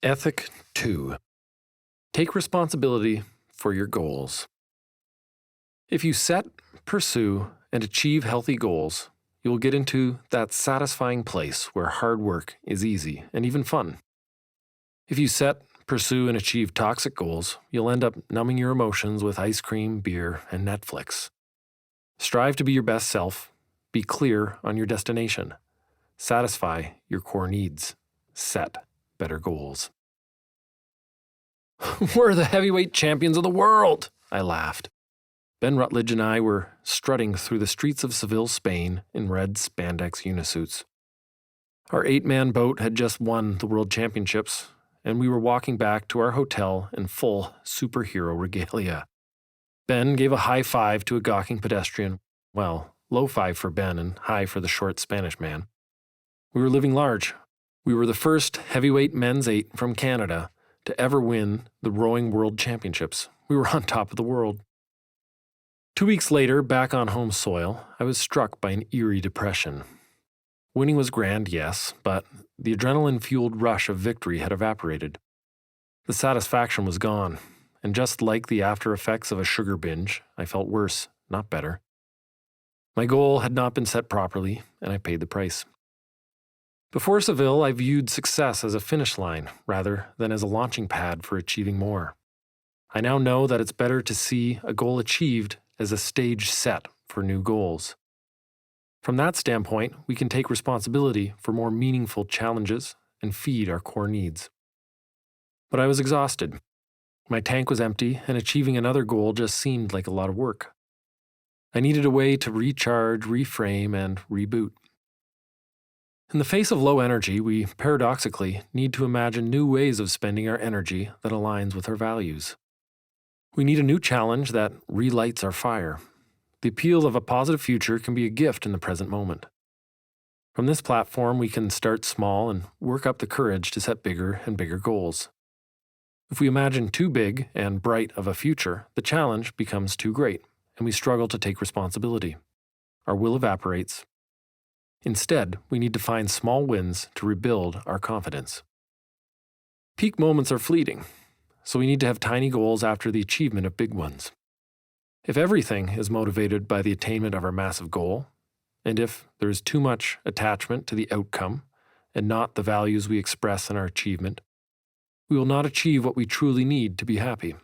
Ethic 2. Take responsibility for your goals. If you set, pursue, and achieve healthy goals, you will get into that satisfying place where hard work is easy and even fun. If you set, pursue, and achieve toxic goals, you'll end up numbing your emotions with ice cream, beer, and Netflix. Strive to be your best self. Be clear on your destination. Satisfy your core needs. Set better goals. We're the heavyweight champions of the world, I laughed. Ben Rutledge and I were strutting through the streets of Seville, Spain in red spandex unisuits. Our 8-man boat had just won the World Championships, and we were walking back to our hotel in full superhero regalia. Ben gave a high five to a gawking pedestrian. Well, low five for Ben and high for the short Spanish man. We were living large. We were the first heavyweight men's 8 from Canada to ever win the rowing World Championships. We were on top of the world. 2 weeks later, back on home soil, I was struck by an eerie depression. Winning was grand, yes, but the adrenaline-fueled rush of victory had evaporated. The satisfaction was gone, and just like the after effects of a sugar binge, I felt worse, not better. My goal had not been set properly, and I paid the price. Before Seville, I viewed success as a finish line rather than as a launching pad for achieving more. I now know that it's better to see a goal achieved as a stage set for new goals. From that standpoint, we can take responsibility for more meaningful challenges and feed our core needs. But I was exhausted. My tank was empty, and achieving another goal just seemed like a lot of work. I needed a way to recharge, reframe, and reboot. In the face of low energy, we paradoxically need to imagine new ways of spending our energy that aligns with our values. We need a new challenge that relights our fire. The appeal of a positive future can be a gift in the present moment. From this platform, we can start small and work up the courage to set bigger and bigger goals. If we imagine too big and bright of a future, the challenge becomes too great, and we struggle to take responsibility. Our will evaporates. Instead, we need to find small wins to rebuild our confidence. Peak moments are fleeting, so we need to have tiny goals after the achievement of big ones. If everything is motivated by the attainment of our massive goal, and if there is too much attachment to the outcome and not the values we express in our achievement, we will not achieve what we truly need to be happy.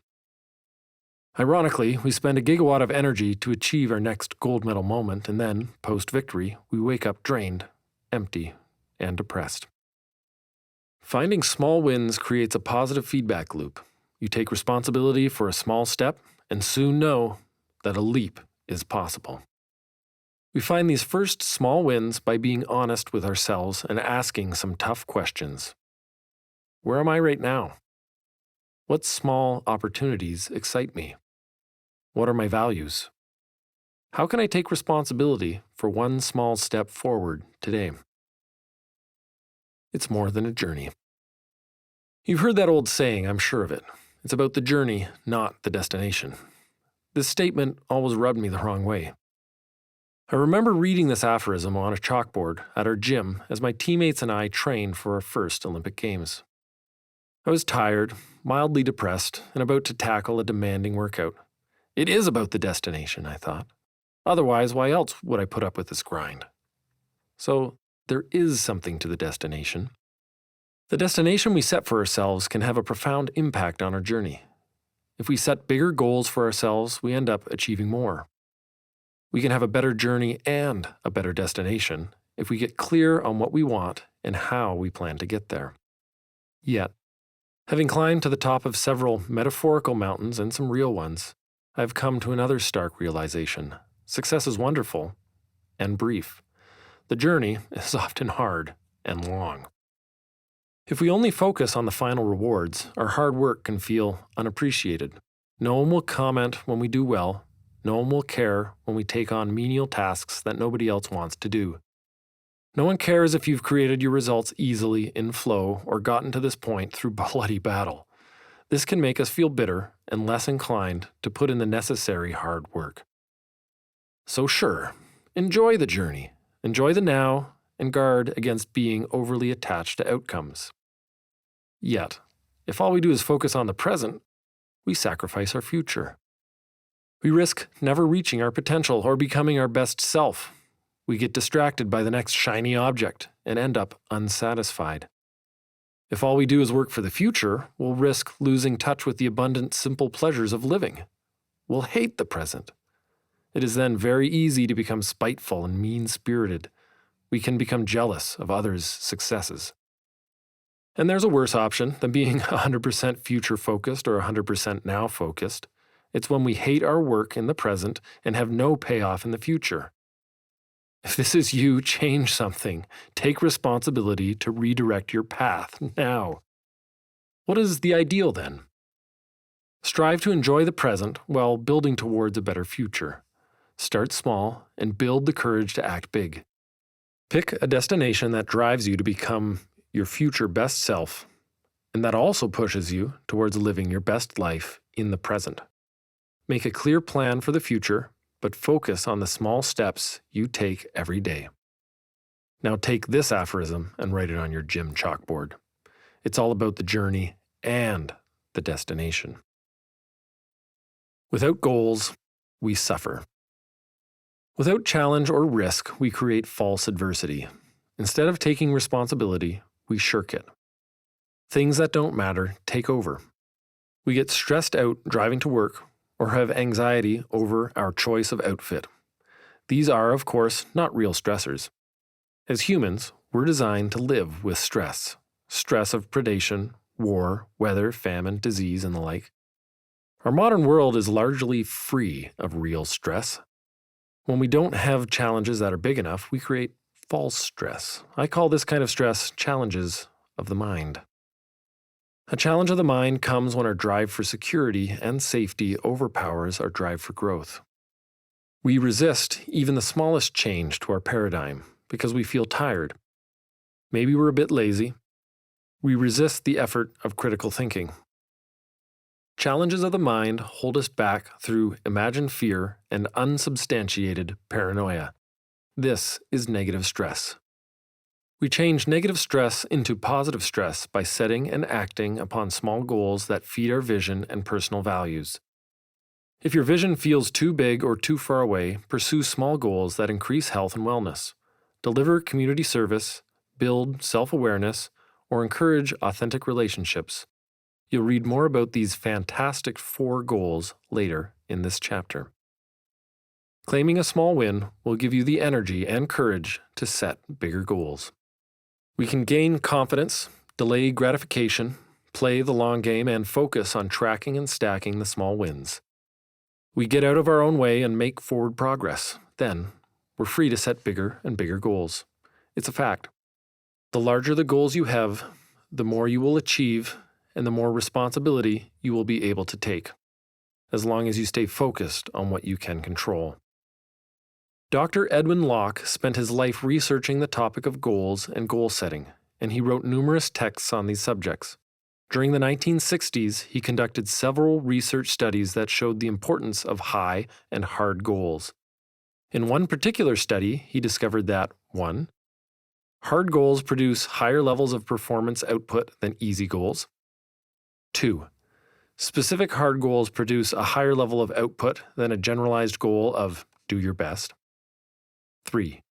Ironically, we spend a gigawatt of energy to achieve our next gold medal moment, and then, post-victory, we wake up drained, empty, and depressed. Finding small wins creates a positive feedback loop. You take responsibility for a small step, and soon know that a leap is possible. We find these first small wins by being honest with ourselves and asking some tough questions. Where am I right now? What small opportunities excite me? What are my values? How can I take responsibility for one small step forward today? It's more than a journey. You've heard that old saying, I'm sure of it. It's about the journey, not the destination. This statement always rubbed me the wrong way. I remember reading this aphorism on a chalkboard at our gym as my teammates and I trained for our first Olympic Games. I was tired, mildly depressed, and about to tackle a demanding workout. It is about the destination, I thought. Otherwise, why else would I put up with this grind? So, there is something to the destination. The destination we set for ourselves can have a profound impact on our journey. If we set bigger goals for ourselves, we end up achieving more. We can have a better journey and a better destination if we get clear on what we want and how we plan to get there. Yet, having climbed to the top of several metaphorical mountains and some real ones, I've come to another stark realization. Success is wonderful and brief. The journey is often hard and long. If we only focus on the final rewards, our hard work can feel unappreciated. No one will comment when we do well. No one will care when we take on menial tasks that nobody else wants to do. No one cares if you've created your results easily in flow or gotten to this point through bloody battle. This can make us feel bitter and less inclined to put in the necessary hard work. So sure, enjoy the journey, enjoy the now, and guard against being overly attached to outcomes. Yet, If all we do is focus on the present, we sacrifice our future. We risk never reaching our potential or becoming our best self. We get distracted by the next shiny object and end up unsatisfied. If all we do is work for the future, we'll risk losing touch with the abundant, simple pleasures of living. We'll hate the present. It is then very easy to become spiteful and mean-spirited. We can become jealous of others' successes. And there's a worse option than being 100% future-focused or 100% now-focused. It's when we hate our work in the present and have no payoff in the future. If this is you, change something. Take responsibility to redirect your path now. What is the ideal then? Strive to enjoy the present while building towards a better future. Start small and build the courage to act big. Pick a destination that drives you to become your future best self and that also pushes you towards living your best life in the present. Make a clear plan for the future, but focus on the small steps you take every day. Now take this aphorism and write it on your gym chalkboard. It's all about the journey and the destination. Without goals, we suffer. Without challenge or risk, we create false adversity. Instead of taking responsibility, we shirk it. Things that don't matter take over. We get stressed out driving to work or have anxiety over our choice of outfit. These are, of course, not real stressors. As humans, we're designed to live with stress. Stress of predation, war, weather, famine, disease, and the like. Our modern world is largely free of real stress. When we don't have challenges that are big enough, we create false stress. I call this kind of stress challenges of the mind. A challenge of the mind comes when our drive for security and safety overpowers our drive for growth. We resist even the smallest change to our paradigm because we feel tired. Maybe we're a bit lazy. We resist the effort of critical thinking. Challenges of the mind hold us back through imagined fear and unsubstantiated paranoia. This is negative stress. We change negative stress into positive stress by setting and acting upon small goals that feed our vision and personal values. If your vision feels too big or too far away, pursue small goals that increase health and wellness. Deliver community service, build self-awareness, or encourage authentic relationships. You'll read more about these fantastic 4 goals later in this chapter. Claiming a small win will give you the energy and courage to set bigger goals. We can gain confidence, delay gratification, play the long game, and focus on tracking and stacking the small wins. We get out of our own way and make forward progress. Then, we're free to set bigger and bigger goals. It's a fact. The larger the goals you have, the more you will achieve and the more responsibility you will be able to take, as long as you stay focused on what you can control. Dr. Edwin Locke spent his life researching the topic of goals and goal setting, and he wrote numerous texts on these subjects. During the 1960s, he conducted several research studies that showed the importance of high and hard goals. In one particular study, he discovered that 1. Hard goals produce higher levels of performance output than easy goals. 2. Specific hard goals produce a higher level of output than a generalized goal of do your best. 3.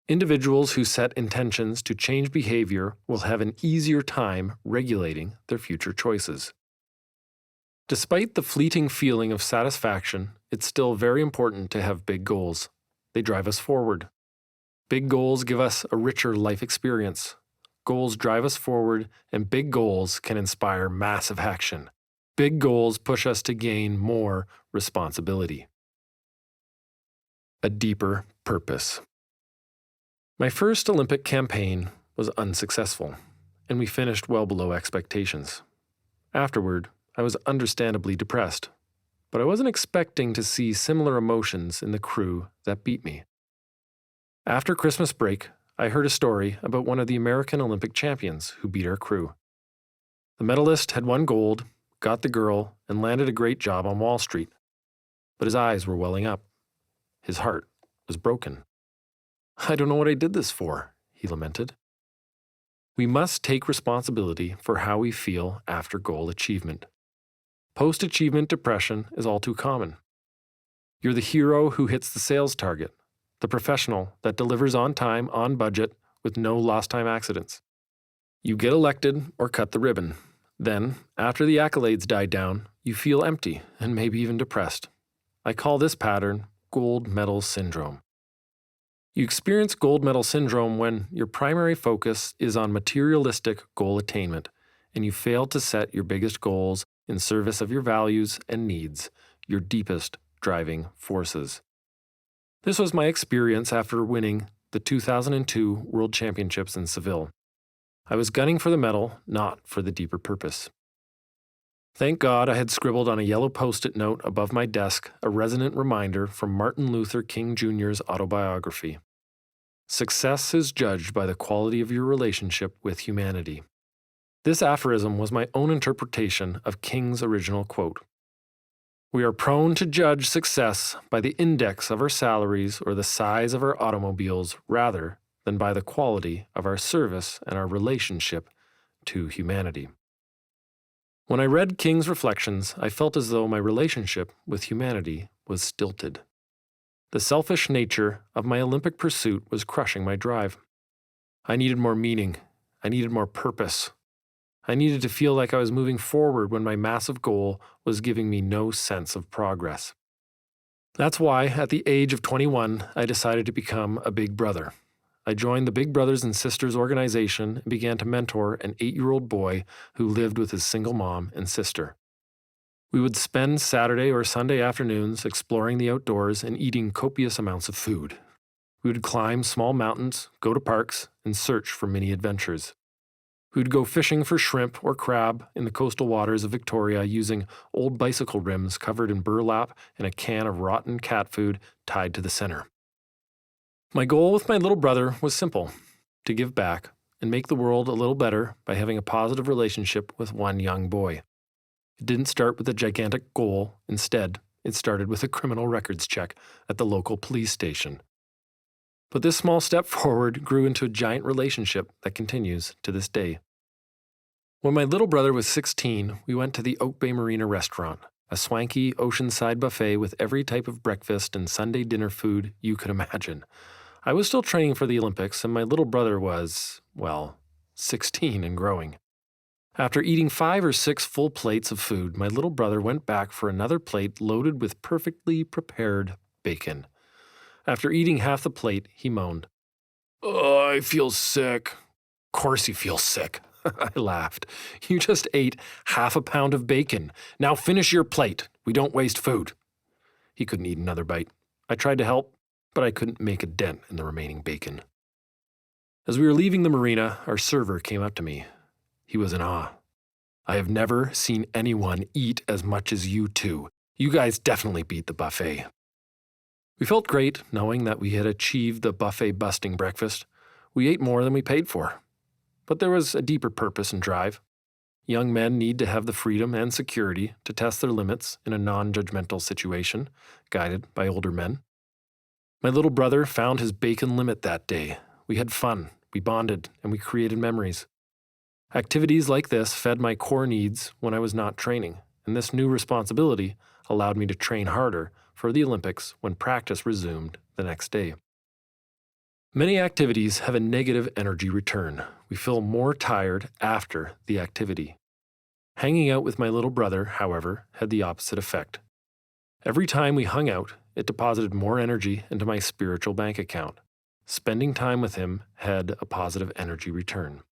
Individuals who set intentions to change behavior will have an easier time regulating their future choices. Despite the fleeting feeling of satisfaction, it's still very important to have big goals. They drive us forward. Big goals give us a richer life experience. Goals drive us forward, and big goals can inspire massive action. Big goals push us to gain more responsibility. A deeper purpose. My first Olympic campaign was unsuccessful, and we finished well below expectations. Afterward, I was understandably depressed, but I wasn't expecting to see similar emotions in the crew that beat me. After Christmas break, I heard a story about one of the American Olympic champions who beat our crew. The medalist had won gold, got the girl, and landed a great job on Wall Street. But his eyes were welling up. His heart was broken. "I don't know what I did this for," he lamented. We must take responsibility for how we feel after goal achievement. Post-achievement depression is all too common. You're the hero who hits the sales target, the professional that delivers on time, on budget, with no lost time accidents. You get elected or cut the ribbon. Then, after the accolades die down, you feel empty and maybe even depressed. I call this pattern gold medal syndrome. You experience gold medal syndrome when your primary focus is on materialistic goal attainment, and you fail to set your biggest goals in service of your values and needs, your deepest driving forces. This was my experience after winning the 2002 World Championships in Seville. I was gunning for the medal, not for the deeper purpose. Thank God I had scribbled on a yellow post-it note above my desk a resonant reminder from Martin Luther King Jr.'s autobiography. Success is judged by the quality of your relationship with humanity. This aphorism was my own interpretation of King's original quote. We are prone to judge success by the index of our salaries or the size of our automobiles rather than by the quality of our service and our relationship to humanity. When I read King's reflections, I felt as though my relationship with humanity was stilted. The selfish nature of my Olympic pursuit was crushing my drive. I needed more meaning. I needed more purpose. I needed to feel like I was moving forward when my massive goal was giving me no sense of progress. That's why, at the age of 21, I decided to become a big brother. I joined the Big Brothers and Sisters organization and began to mentor an 8-year-old boy who lived with his single mom and sister. We would spend Saturday or Sunday afternoons exploring the outdoors and eating copious amounts of food. We would climb small mountains, go to parks, and search for mini adventures. We would go fishing for shrimp or crab in the coastal waters of Victoria using old bicycle rims covered in burlap and a can of rotten cat food tied to the center. My goal with my little brother was simple: to give back and make the world a little better by having a positive relationship with one young boy. It didn't start with a gigantic goal. Instead, it started with a criminal records check at the local police station. But this small step forward grew into a giant relationship that continues to this day. When my little brother was 16, we went to the Oak Bay Marina restaurant, a swanky oceanside buffet with every type of breakfast and Sunday dinner food you could imagine. I was still training for the Olympics, and my little brother was, 16 and growing. After eating 5 or 6 full plates of food, my little brother went back for another plate loaded with perfectly prepared bacon. After eating half the plate, he moaned, "Oh, I feel sick." "Of course you feel sick," I laughed. "You just ate half a pound of bacon. Now finish your plate. We don't waste food." He couldn't eat another bite. I tried to help, but I couldn't make a dent in the remaining bacon. As we were leaving the marina, our server came up to me. He was in awe. "I have never seen anyone eat as much as you two. You guys definitely beat the buffet." We felt great knowing that we had achieved the buffet-busting breakfast. We ate more than we paid for. But there was a deeper purpose and drive. Young men need to have the freedom and security to test their limits in a non-judgmental situation, guided by older men. My little brother found his bacon limit that day. We had fun, we bonded, and we created memories. Activities like this fed my core needs when I was not training, and this new responsibility allowed me to train harder for the Olympics when practice resumed the next day. Many activities have a negative energy return. We feel more tired after the activity. Hanging out with my little brother, however, had the opposite effect. Every time we hung out, it deposited more energy into my spiritual bank account. Spending time with him had a positive energy return.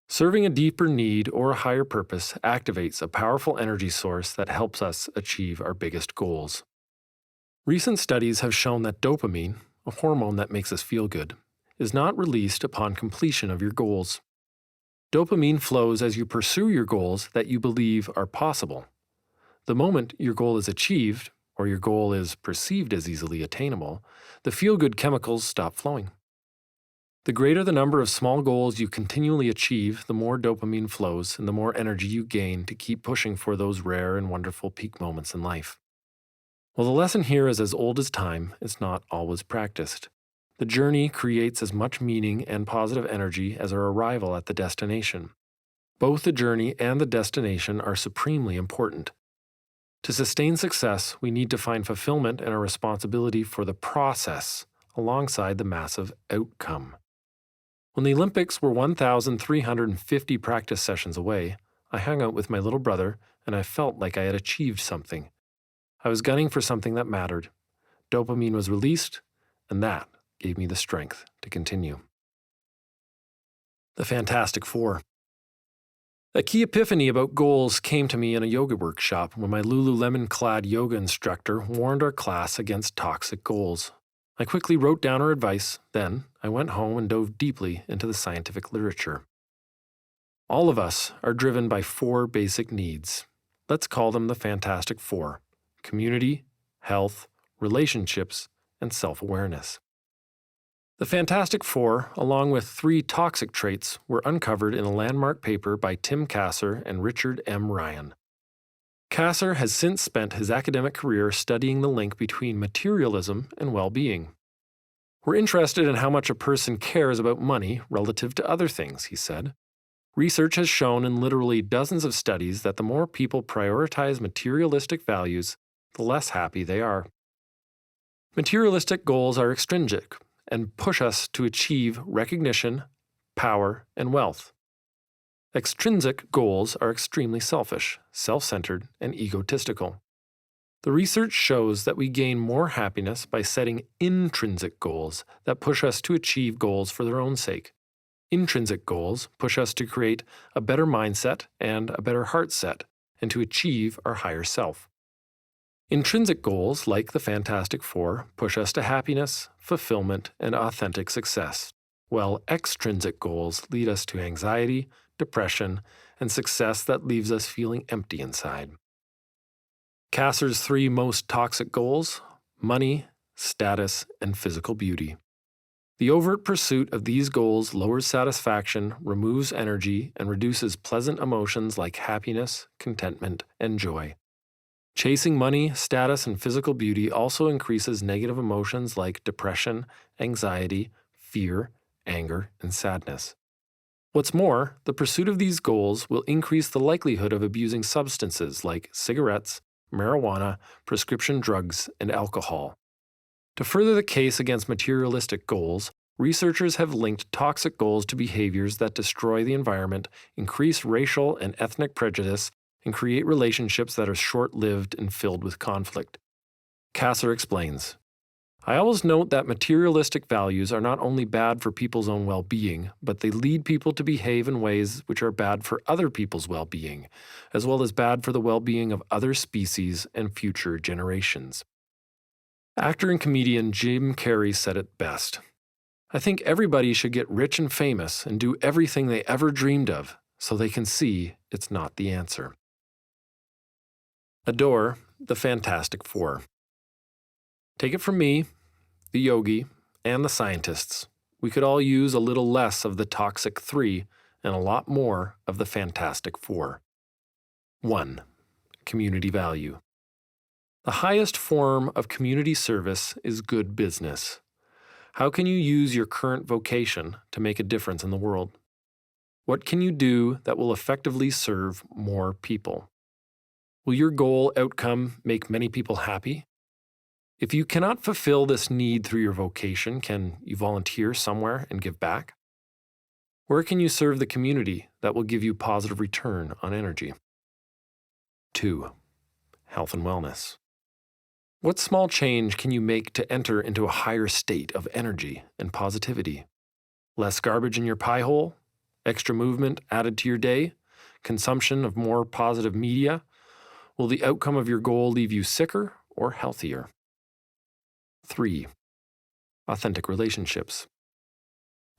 Serving a deeper need or a higher purpose activates a powerful energy source that helps us achieve our biggest goals. Recent studies have shown that dopamine, a hormone that makes us feel good, is not released upon completion of your goals. Dopamine flows as you pursue your goals that you believe are possible. The moment your goal is achieved, or your goal is perceived as easily attainable, the feel-good chemicals stop flowing. The greater the number of small goals you continually achieve, the more dopamine flows and the more energy you gain to keep pushing for those rare and wonderful peak moments in life. While the lesson here is as old as time, it's not always practiced. The journey creates as much meaning and positive energy as our arrival at the destination. Both the journey and the destination are supremely important. To sustain success, we need to find fulfillment in our responsibility for the process alongside the massive outcome. When the Olympics were 1,350 practice sessions away, I hung out with my little brother and I felt like I had achieved something. I was gunning for something that mattered. Dopamine was released, and that gave me the strength to continue. The Fantastic Four. A key epiphany about goals came to me in a yoga workshop when my Lululemon-clad yoga instructor warned our class against toxic goals. I quickly wrote down her advice, then I went home and dove deeply into the scientific literature. All of us are driven by 4 basic needs. Let's call them the Fantastic Four: community, health, relationships, and self-awareness. The Fantastic Four, along with 3 toxic traits, were uncovered in a landmark paper by Tim Kasser and Richard M. Ryan. Kasser has since spent his academic career studying the link between materialism and well-being. We're interested in how much a person cares about money relative to other things, he said. Research has shown in literally dozens of studies that the more people prioritize materialistic values, the less happy they are. Materialistic goals are extrinsic and push us to achieve recognition, power, and wealth. Extrinsic goals are extremely selfish, self-centered, and egotistical. The research shows that we gain more happiness by setting intrinsic goals that push us to achieve goals for their own sake. Intrinsic goals push us to create a better mindset and a better heart set, and to achieve our higher self. Intrinsic goals, like the Fantastic Four, push us to happiness, fulfillment, and authentic success, while extrinsic goals lead us to anxiety, depression, and success that leaves us feeling empty inside. Kasser's 3 most toxic goals: money, status, and physical beauty. The overt pursuit of these goals lowers satisfaction, removes energy, and reduces pleasant emotions like happiness, contentment, and joy. Chasing money, status, and physical beauty also increases negative emotions like depression, anxiety, fear, anger, and sadness. What's more, the pursuit of these goals will increase the likelihood of abusing substances like cigarettes, marijuana, prescription drugs, and alcohol. To further the case against materialistic goals, researchers have linked toxic goals to behaviors that destroy the environment, increase racial and ethnic prejudice, and create relationships that are short-lived and filled with conflict. Kasser explains, I always note that materialistic values are not only bad for people's own well-being, but they lead people to behave in ways which are bad for other people's well-being, as well as bad for the well-being of other species and future generations. Actor and comedian Jim Carrey said it best. I think everybody should get rich and famous and do everything they ever dreamed of, so they can see it's not the answer. Adore the Fantastic Four. Take it from me, the yogi, and the scientists. We could all use a little less of the toxic 3 and a lot more of the Fantastic Four. 1. Community value. The highest form of community service is good business. How can you use your current vocation to make a difference in the world? What can you do that will effectively serve more people? Will your goal outcome make many people happy? If you cannot fulfill this need through your vocation, can you volunteer somewhere and give back? Where can you serve the community that will give you positive return on energy? 2. Health and wellness. What small change can you make to enter into a higher state of energy and positivity? Less garbage in your pie hole? Extra movement added to your day? Consumption of more positive media? Will the outcome of your goal leave you sicker or healthier? 3. Authentic relationships.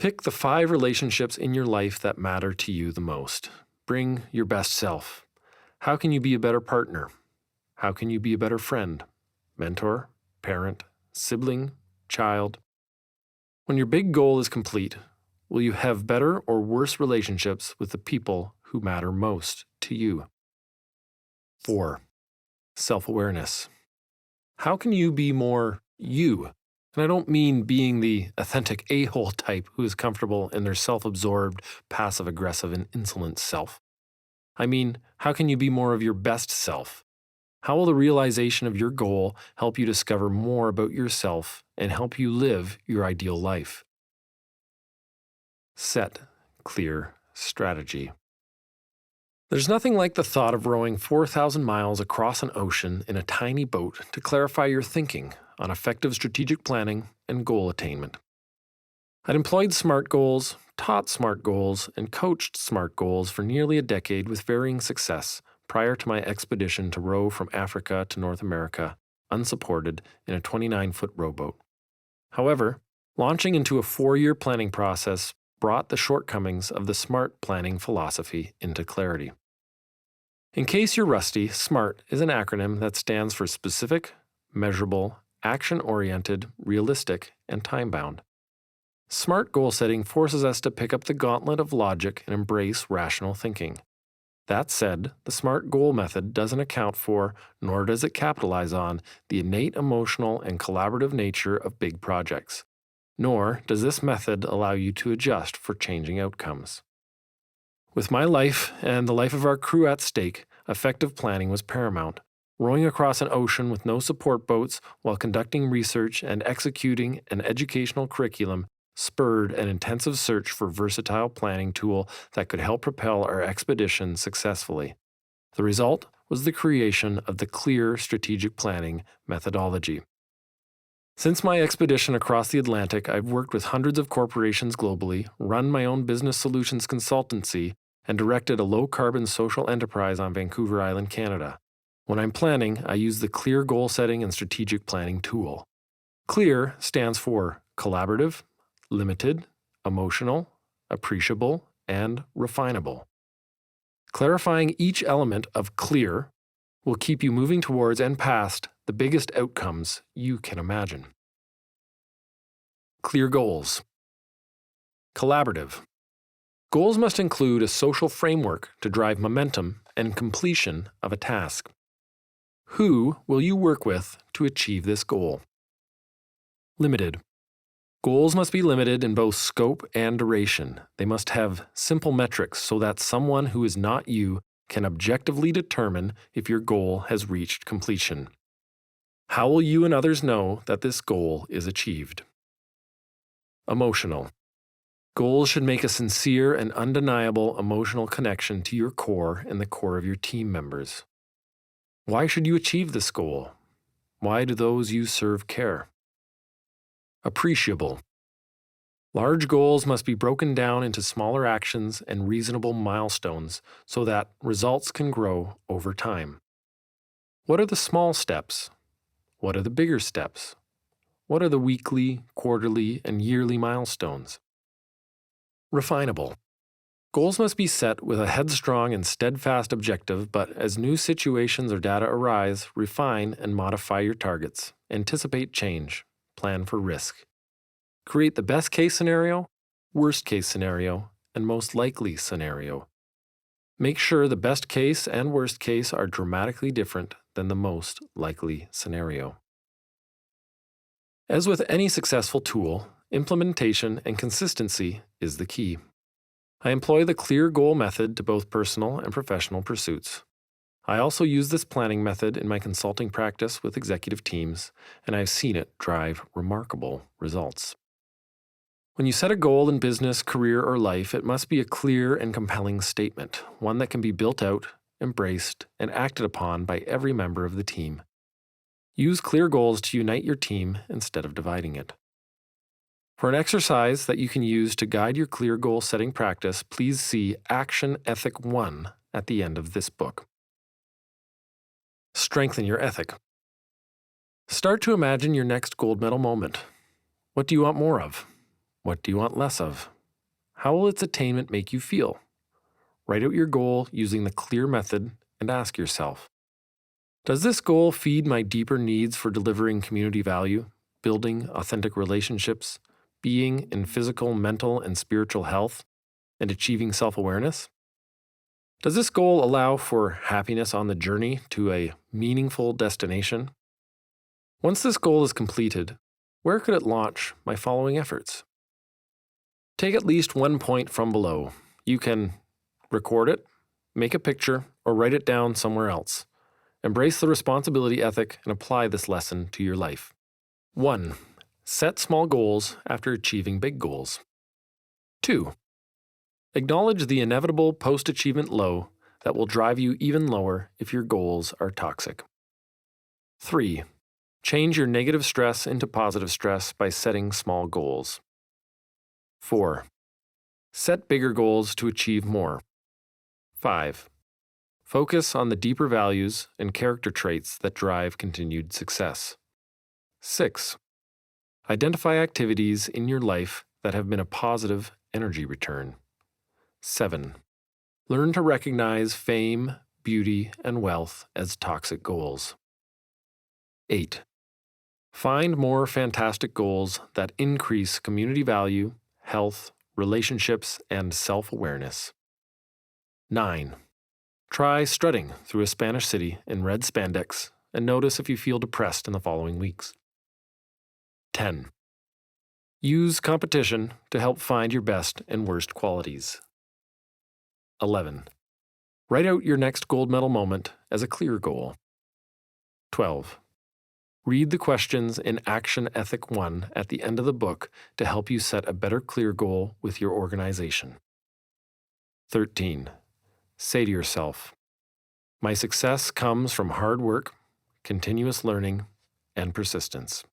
Pick the 5 relationships in your life that matter to you the most. Bring your best self. How can you be a better partner? How can you be a better friend, mentor, parent, sibling, child? When your big goal is complete, will you have better or worse relationships with the people who matter most to you? 4. Self-awareness. How can you be more you And I don't mean being the authentic a-hole type who is comfortable in their self-absorbed, passive-aggressive, and insolent self. I mean, how can you be more of your best self? How will the realization of your goal help you discover more about yourself and help you live your ideal life? Set clear strategy. There's nothing like the thought of rowing 4,000 miles across an ocean in a tiny boat to clarify your thinking on effective strategic planning and goal attainment. I'd employed SMART goals, taught SMART goals, and coached SMART goals for nearly a decade with varying success prior to my expedition to row from Africa to North America, unsupported, in a 29-foot rowboat. However, launching into a 4-year planning process brought the shortcomings of the SMART planning philosophy into clarity. In case you're rusty, SMART is an acronym that stands for specific, measurable, action-oriented, realistic, and time-bound. SMART goal setting forces us to pick up the gauntlet of logic and embrace rational thinking. That said, the SMART goal method doesn't account for, nor does it capitalize on, the innate emotional and collaborative nature of big projects. Nor does this method allow you to adjust for changing outcomes. With my life and the life of our crew at stake, effective planning was paramount. Rowing across an ocean with no support boats while conducting research and executing an educational curriculum spurred an intensive search for a versatile planning tool that could help propel our expedition successfully. The result was the creation of the clear strategic planning methodology. Since my expedition across the Atlantic, I've worked with hundreds of corporations globally, run my own business solutions consultancy, and directed a low-carbon social enterprise on Vancouver Island, Canada. When I'm planning, I use the CLEAR goal setting and strategic planning tool. CLEAR stands for collaborative, limited, emotional, appreciable, and refinable. Clarifying each element of CLEAR will keep you moving towards and past the biggest outcomes you can imagine. Clear goals. Collaborative. Goals must include a social framework to drive momentum and completion of a task. Who will you work with to achieve this goal? Limited. Goals must be limited in both scope and duration. They must have simple metrics so that someone who is not you can objectively determine if your goal has reached completion. How will you and others know that this goal is achieved? Emotional. Goals should make a sincere and undeniable emotional connection to your core and the core of your team members. Why should you achieve this goal? Why do those you serve care? Appreciable. Large goals must be broken down into smaller actions and reasonable milestones so that results can grow over time. What are the small steps? What are the bigger steps? What are the weekly, quarterly, and yearly milestones? Refinable. Goals must be set with a headstrong and steadfast objective, but as new situations or data arise, refine and modify your targets. Anticipate change. Plan for risk. Create the best case scenario, worst case scenario, and most likely scenario. Make sure the best case and worst case are dramatically different than the most likely scenario. As with any successful tool, implementation and consistency is the key. I employ the CLEAR goal method to both personal and professional pursuits. I also use this planning method in my consulting practice with executive teams, and I've seen it drive remarkable results. When you set a goal in business, career, or life, it must be a clear and compelling statement, one that can be built out, embraced, and acted upon by every member of the team. Use clear goals to unite your team instead of dividing it. For an exercise that you can use to guide your clear goal setting practice, please see Action Ethic 1 at the end of this book. Strengthen your ethic. Start to imagine your next gold medal moment. What do you want more of? What do you want less of? How will its attainment make you feel? Write out your goal using the CLEAR method and ask yourself, does this goal feed my deeper needs for delivering community value, building authentic relationships, being in physical, mental, and spiritual health, and achieving self-awareness? Does this goal allow for happiness on the journey to a meaningful destination? Once this goal is completed, Where could it launch my following efforts? Take at least 1 point from below. You can record it, make a picture, or write it down somewhere else. Embrace the responsibility ethic and apply this lesson to your life. 1. Set small goals after achieving big goals. 2. Acknowledge the inevitable post-achievement low that will drive you even lower if your goals are toxic. 3. Change your negative stress into positive stress by setting small goals. 4. Set bigger goals to achieve more. 5. Focus on the deeper values and character traits that drive continued success. 6. Identify activities in your life that have been a positive energy return. 7. Learn to recognize fame, beauty, and wealth as toxic goals. 8. Find more fantastic goals that increase community value, health, relationships, and self-awareness. 9. Try strutting through a Spanish city in red spandex and notice if you feel depressed in the following weeks. 10. Use competition to help find your best and worst qualities. 11. Write out your next gold medal moment as a clear goal. 12. Read the questions in Action Ethic 1 at the end of the book to help you set a better clear goal with your organization. 13. Say to yourself, my success comes from hard work, continuous learning, and persistence.